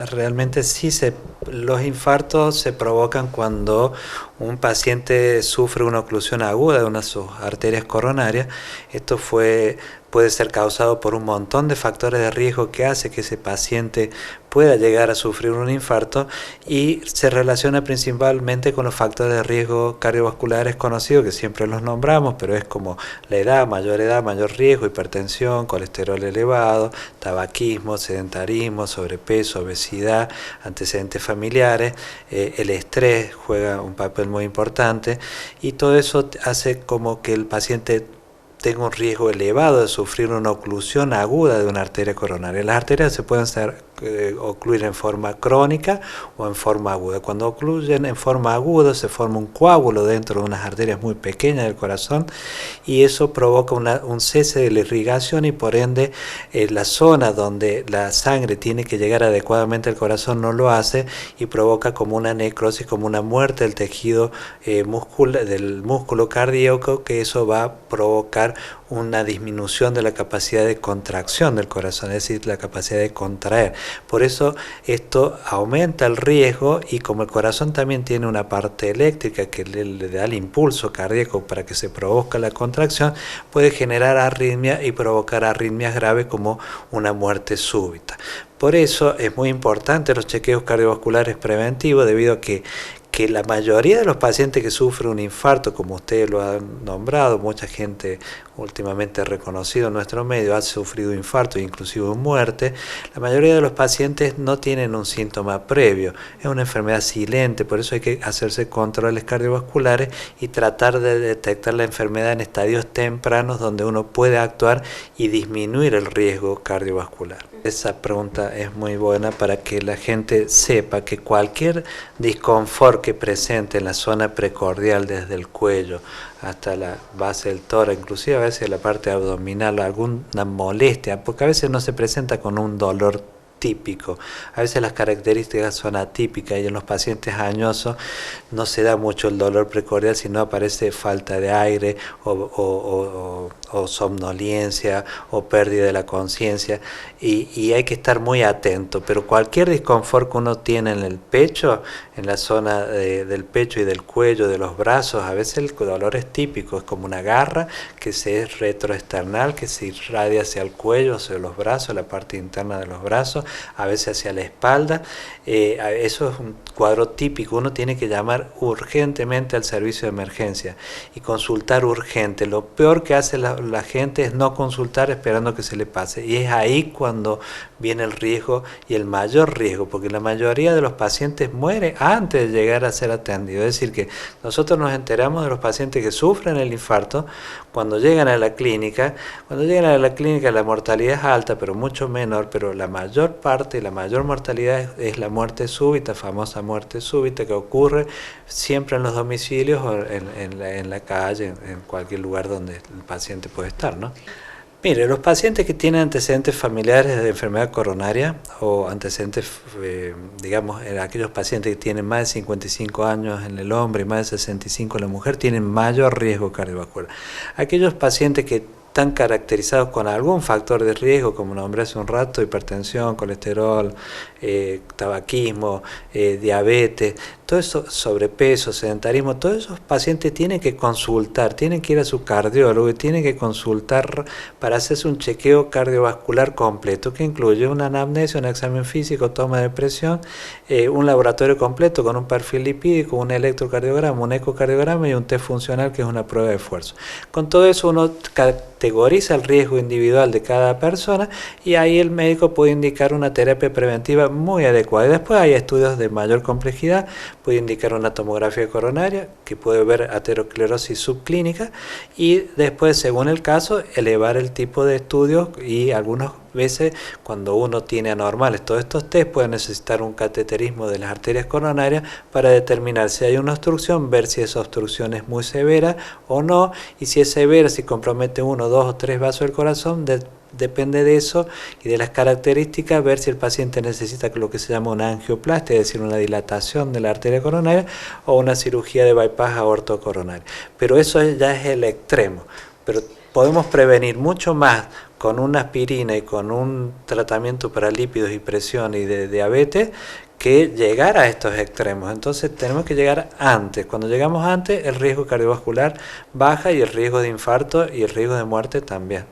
Realmente sí, los infartos se provocan cuando un paciente sufre una oclusión aguda de una de sus arterias coronarias. Esto puede ser causado por un montón de factores de riesgo que hace que ese paciente pueda llegar a sufrir un infarto, y se relaciona principalmente con los factores de riesgo cardiovasculares conocidos, que siempre los nombramos, pero es como la edad, mayor riesgo, hipertensión, colesterol elevado, tabaquismo, sedentarismo, sobrepeso, obesidad, antecedentes familiares, el estrés juega un papel muy importante, y todo eso hace como que el paciente tenga un riesgo elevado de sufrir una oclusión aguda de una arteria coronaria. Las arterias se pueden ocluir en forma crónica o en forma aguda. Cuando ocluyen en forma aguda se forma un coágulo dentro de unas arterias muy pequeñas del corazón, y eso provoca un cese de la irrigación, y por ende la zona donde la sangre tiene que llegar adecuadamente al corazón no lo hace, y provoca como una necrosis, como una muerte del tejido del músculo cardíaco, que eso va a provocar una disminución de la capacidad de contracción del corazón, es decir, la capacidad de contraer. Por eso esto aumenta el riesgo, y como el corazón también tiene una parte eléctrica que le da el impulso cardíaco para que se produzca la contracción, puede generar arritmia y provocar arritmias graves como una muerte súbita. Por eso es muy importante los chequeos cardiovasculares preventivos, debido a que la mayoría de los pacientes que sufren un infarto, como ustedes lo han nombrado, mucha gente últimamente reconocido en nuestro medio ha sufrido infarto e inclusive muerte, la mayoría de los pacientes no tienen un síntoma previo, es una enfermedad silente. Por eso hay que hacerse controles cardiovasculares y tratar de detectar la enfermedad en estadios tempranos, donde uno puede actuar y disminuir el riesgo cardiovascular. Esa pregunta es muy buena para que la gente sepa que cualquier disconfort que presente en la zona precordial, desde el cuello hasta la base del tórax, inclusive a veces la parte abdominal, alguna molestia, porque a veces no se presenta con un dolor típico, a veces las características son atípicas, y en los pacientes añosos no se da mucho el dolor precordial, sino aparece falta de aire o somnolencia o pérdida de la conciencia, y hay que estar muy atento. Pero cualquier disconfort que uno tiene en el pecho, en la zona del pecho y del cuello, de los brazos, a veces el dolor es típico, es como una garra que se es retroesternal, que se irradia hacia el cuello, hacia los brazos, la parte interna de los brazos, a veces hacia la espalda. Eso es un cuadro típico. Uno tiene que llamar urgentemente al servicio de emergencia y consultar urgente. Lo peor que hace la gente es no consultar esperando que se le pase, y es ahí cuando viene el riesgo, y el mayor riesgo, porque la mayoría de los pacientes muere antes de llegar a ser atendido. Es decir, que nosotros nos enteramos de los pacientes que sufren el infarto cuando llegan a la clínica. Cuando llegan a la clínica la mortalidad es alta, pero mucho menor, pero la mayor parte, la mayor mortalidad es la muerte súbita, famosa muerte súbita, que ocurre siempre en los domicilios o en la calle, en cualquier lugar donde el paciente puede estar, ¿no? Mire, los pacientes que tienen antecedentes familiares de enfermedad coronaria, o antecedentes, digamos, aquellos pacientes que tienen más de 55 años en el hombre y más de 65 en la mujer, tienen mayor riesgo cardiovascular. Aquellos pacientes que están caracterizados con algún factor de riesgo, como nombré hace un rato, hipertensión, colesterol, tabaquismo, diabetes, todo eso, sobrepeso, sedentarismo, todos esos pacientes tienen que consultar, tienen que ir a su cardiólogo y tienen que consultar para hacerse un chequeo cardiovascular completo, que incluye una anamnesia, un examen físico, toma de presión, un laboratorio completo con un perfil lipídico, un electrocardiograma, un ecocardiograma y un test funcional, que es una prueba de esfuerzo. Con todo eso uno categoriza el riesgo individual de cada persona, y ahí el médico puede indicar una terapia preventiva muy adecuada. Y después hay estudios de mayor complejidad, puede indicar una tomografía coronaria que puede ver aterosclerosis subclínica, y después, según el caso, elevar el tipo de estudios, y algunas veces cuando uno tiene anormales todos estos test puede necesitar un cateterismo de las arterias coronarias para determinar si hay una obstrucción, ver si esa obstrucción es muy severa o no, y si es severa, si compromete 1, 2 o 3 vasos del corazón, depende de eso y de las características, ver si el paciente necesita lo que se llama una angioplastia, es decir, una dilatación de la arteria coronaria, o una cirugía de bypass aortocoronario. Pero eso ya es el extremo. Pero podemos prevenir mucho más con una aspirina y con un tratamiento para lípidos y presión y de diabetes que llegar a estos extremos. Entonces tenemos que llegar antes. Cuando llegamos antes, el riesgo cardiovascular baja y el riesgo de infarto y el riesgo de muerte también.